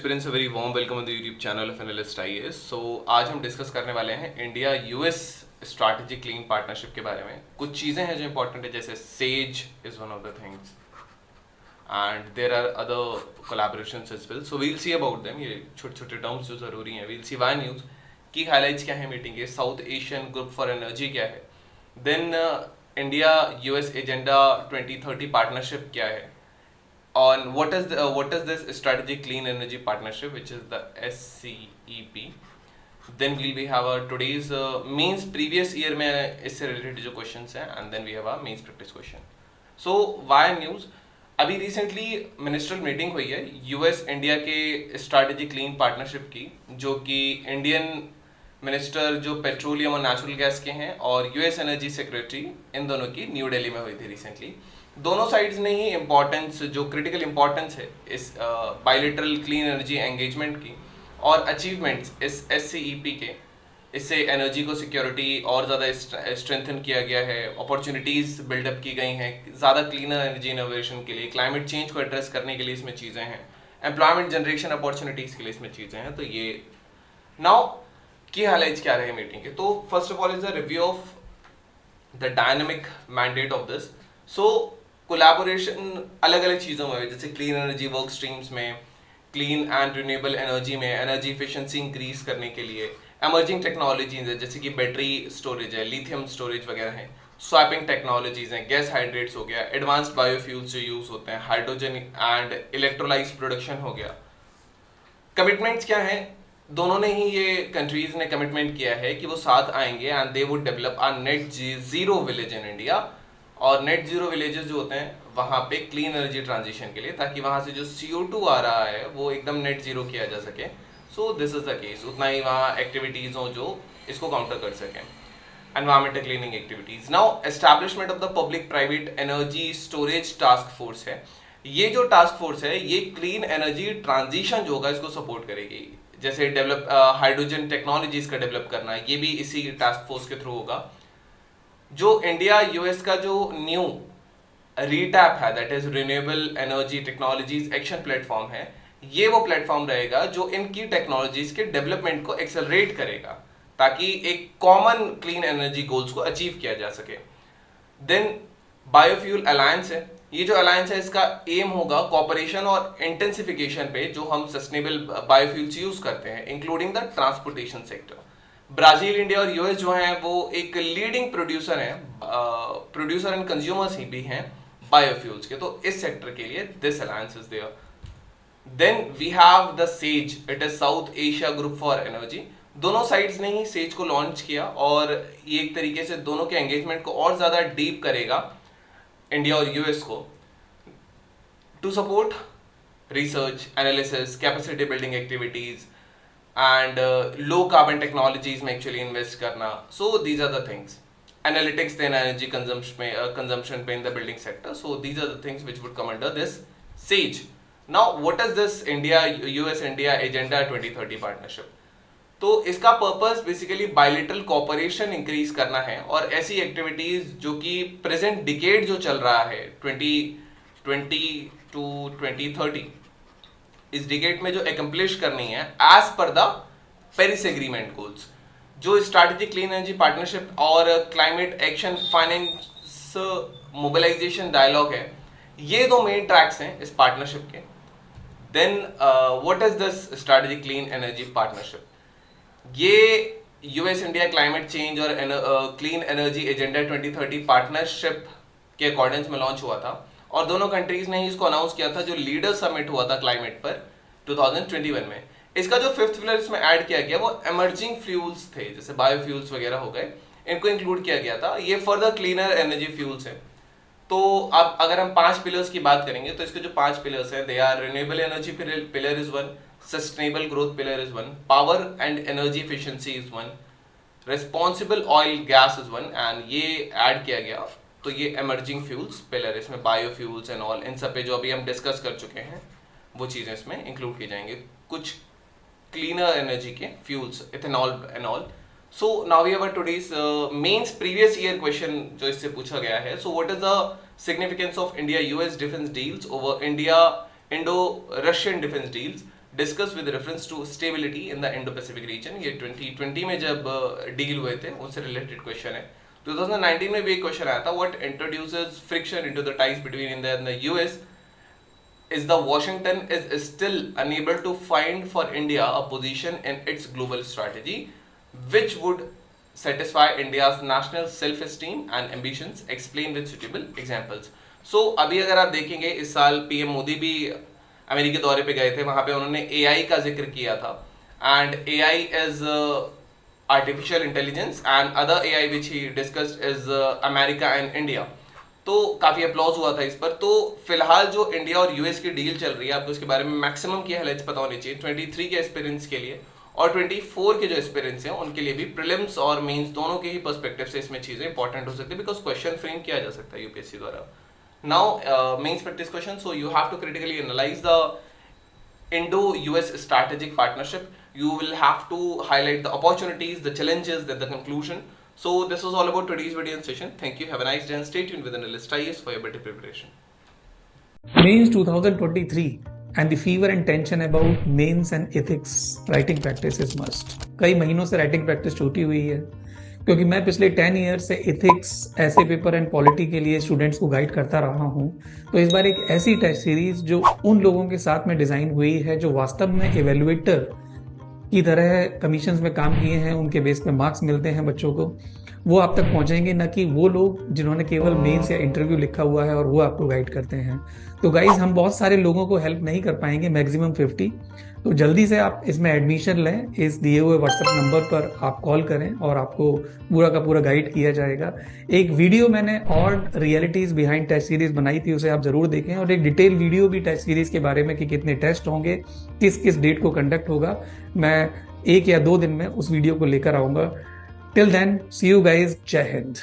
Aspirants, a very warm welcome on the YouTube channel of analyst IAS. So आज हम डिस्कस करने वाले हैं India US strategic clean partnership के बारे में। कुछ चीज़ें हैं जो इंपॉर्टेंट है, जैसे SAGE is one of the things and there are other collaborations as well. So we'll see about them. ये छोटे छोटे टर्म्स जो ज़रूरी हैं। वील सी वाई न्यूज़ की हाईलाइट्स क्या है मीटिंग के, South Asian group for energy क्या है, then India US agenda 2030 partnership क्या है, on what is this strategic clean energy partnership, which is the SCEP. Then we have our today's mains previous year में इससे related जो questions हैं, and then we have our mains practice question. So why news? अभी recently minstrel meeting हुई है US India के strategic clean partnership की, जो कि इंडियन मिनिस्टर जो पेट्रोलियम और नेचुरल गैस के हैं और यूएस एनर्जी सेक्रेटरी, इन दोनों की न्यू दिल्ली में हुई थी रिसेंटली। दोनों साइड्स ने ही इम्पोर्टेंस, जो क्रिटिकल इम्पोर्टेंस है इस बायलैटरल क्लीन एनर्जी एंगेजमेंट की और अचीवमेंट्स इस SCEP के, इससे एनर्जी को सिक्योरिटी और ज़्यादा स्ट्रेंथन किया गया है, अपॉर्चुनिटीज़ बिल्डअप की गई हैं ज़्यादा क्लीनर एनर्जी इनोवेशन के लिए, क्लाइमेट चेंज को एड्रेस करने के लिए इसमें चीज़ें हैं, एम्प्लॉयमेंट जनरेशन अपॉर्चुनिटीज़ के लिए इसमें चीज़ें हैं। तो ये नाउ की हाईलाइट्स क्या रहे मीटिंग के। तो first of all is a review of the dynamic mandate of this. So collaboration अलग अलग चीज़ों में, जैसे क्लीन एनर्जी वर्क स्ट्रीम्स में, क्लीन एंड रिन्यूएबल एनर्जी में, एनर्जी इफिशिएंसी इंक्रीज करने के लिए, एमर्जिंग टेक्नोलॉजीज है जैसे कि बैटरी स्टोरेज है, लिथियम स्टोरेज वगैरह है, स्वैपिंग टेक्नोलॉजीज हैं, गैस हाइड्रेट्स हो गया, एडवांस्ड बायोफ्यूल्स जो यूज होते हैं, हाइड्रोजन एंड इलेक्ट्रोलाइज प्रोडक्शन हो गया। कमिटमेंट्स क्या हैं? दोनों ने ही, ये कंट्रीज ने कमिटमेंट किया है कि वो साथ आएंगे and they would develop a net zero village in India. और नेट जीरो विलेजेस जो होते हैं वहाँ पे क्लीन एनर्जी ट्रांजिशन के लिए, ताकि वहाँ से जो CO2 आ रहा है वो एकदम नेट जीरो किया जा सके। So this is the case, उतना ही वहाँ एक्टिविटीज़ हो जो इसको काउंटर कर सकें। Environmental cleaning activities. Now establishment of the public private energy storage task force है। ये जो टास्क फोर्स है ये क्लीन एनर्जी ट्रांजिशन जो होगा इसको सपोर्ट करेगी, जैसे डेवलप हाइड्रोजन टेक्नोलॉजीज का डेवलप करना, ये भी इसी टास्क फोर्स के थ्रू होगा। जो इंडिया यूएस का जो न्यू रीटैप है, that is renewable energy technologies action platform है, ये वो प्लेटफॉर्म रहेगा जो इनकी टेक्नोलॉजीज के डेवलपमेंट को एक्सेलरेट करेगा ताकि एक कॉमन क्लीन एनर्जी गोल्स को अचीव किया जा सके। देन बायोफ्यूल अलायंस है। ये जो अलायंस है इसका एम होगा कॉपरेशन और इंटेंसिफिकेशन पे जो हम सस्टेनेबल बायोफ्यूल्स यूज करते हैं, including the transportation sector. Brazil, India और यूएस जो हैं वो एक लीडिंग प्रोड्यूसर हैं, प्रोड्यूसर एंड कंज्यूमर्स ही भी हैं बायोफ्यूल्स के, तो इस सेक्टर के लिए this alliance is there. Then we have the SAGE, it is South Asia group for energy. दोनों साइड्स ने ही सेज को लॉन्च किया और ये एक तरीके से दोनों के एंगेजमेंट को और ज्यादा डीप करेगा इंडिया और यूएस को, to support research, analysis, capacity building activities and low carbon technologies में एक्चुअली इन्वेस्ट करना। So these are the things. Analytics, then energy consumption पे in the building sector. So these are the things which would come under this सेज। Now what is this India US India agenda 2030 partnership? तो इसका purpose basically bilateral cooperation increase करना है और ऐसी activities जो कि प्रेजेंट डिकेड जो चल रहा है 2020 टू 2030, इस डिकेड में जो एकम्प्लिश करनी है as per the Paris agreement goals. जो स्ट्रैटेजिक क्लीन एनर्जी पार्टनरशिप और climate action finance mobilization dialogue है, ये दो मेन ट्रैक्स हैं इस पार्टनरशिप के। Then what is this strategic clean energy partnership? ये यूएस इंडिया क्लाइमेट चेंज और क्लीन एनर्जी एजेंडा 2030 पार्टनरशिप के अकॉर्डेंस में लॉन्च हुआ था और दोनों कंट्रीज ने ही इसको अनाउंस किया था जो लीडर समिट हुआ था क्लाइमेट पर 2021 में। इसका जो फिफ्थ पिलर इसमें ऐड किया गया वो एमर्जिंग फ्यूल्स थे, जैसे बायोफ्यूल्स वगैरह हो गए, इनको इंक्लूड किया गया था। ये फर्दर क्लीनर एनर्जी फ्यूल्स है। तो अब अगर हम 5 पिलर्स की बात करेंगे तो इसके जो 5 पिलर्स हैं, they are renewable energy pillar is one, sustainable growth pillar is one, power and energy efficiency is one, responsible oil gas is one, and ये ऐड किया गया तो ये emerging fuels pillar, इसमें biofuels and all, इन सब पे जो अभी हम डिस्कस कर चुके हैं वो चीज़ें इसमें इंक्लूड की जाएंगी। कुछ क्लीनर एनर्जी के fuels, ethanol and all. So now we have today's mains previous year question जो इससे पूछा गया है। So what is the significance of India US defence deals over India Indo Russian defence deals discuss with reference to stability in the Indo Pacific region. ये 2020 में जब deal हुए थे उनसे रिलेटेड क्वेश्चन है। 2019 में भी एक क्वेश्चन आया था, what introduces friction into the ties between India and the US is the Washington is still unable to find for India a position in its global strategy which would satisfy India's national self-esteem and ambitions, explain with suitable examples। So अभी अगर आप देखेंगे इस साल PM Modi भी अमेरिकी दौरे पे गए थे, वहां पे उन्होंने AI का जिक्र किया था, and AI is artificial intelligence and other AI which he discussed is America and India। तो काफी अप्लॉज हुआ था इस पर। तो फिलहाल जो इंडिया और यूएस की डील चल रही है, आपको इसके बारे में मैक्सिमम की हाइलाइट्स पता होनी चाहिए 23 के एक्सपीरियंस के लिए, और 24 के जो एक्सपीरियंस हैं उनके लिए भी प्रीलिम्स और मेंस दोनों के ही पर्सपेक्टिव से इसमें चीजें इंपॉर्टेंट हो सकती है, बिकॉज क्वेश्चन फ्रेम किया जा सकता है यूपीएससी द्वारा। Now mains practice question, so you have to critically analyse the Indo-US strategic partnership. You will have to highlight the opportunities, the challenges, then the conclusion. So this was all about today's video and session. Thank you. Have a nice day and stay tuned with Analyst IAS for your better preparation. Mains 2023 and the fever and tension about mains and ethics writing practice is must. कई महीनों से writing practice छूटी हुई है, क्योंकि मैं पिछले 10 year से एथिक्स, ऐसे पेपर एंड पॉलिटी के लिए स्टूडेंट्स को गाइड करता रहा हूं। तो इस बार एक ऐसी टेस्ट सीरीज जो उन लोगों के साथ में डिजाइन हुई है जो वास्तव में एवेल्युएटर की तरह कमीशंस में काम किए हैं, उनके बेस पे मार्क्स मिलते हैं बच्चों को, वो आप तक पहुंचेंगे, न कि वो लोग जिन्होंने केवल मेंस या इंटरव्यू लिखा हुआ है और वो आपको गाइड करते हैं। तो गाइज, हम बहुत सारे लोगों को हेल्प नहीं कर पाएंगे, मैक्सिमम 50। तो जल्दी से आप इसमें एडमिशन लें, इस दिए हुए व्हाट्सएप नंबर पर आप कॉल करें और आपको पूरा का पूरा गाइड किया जाएगा। एक वीडियो मैंने और रियलिटीज बिहाइंड टेस्ट सीरीज बनाई थी, उसे आप जरूर देखें, और एक डिटेल वीडियो भी टेस्ट सीरीज के बारे में कि कितने टेस्ट होंगे, किस किस डेट को कंडक्ट होगा, मैं 1 या 2 दिन में उस वीडियो को लेकर आऊंगा। Till then, see you guys, जय हिंद।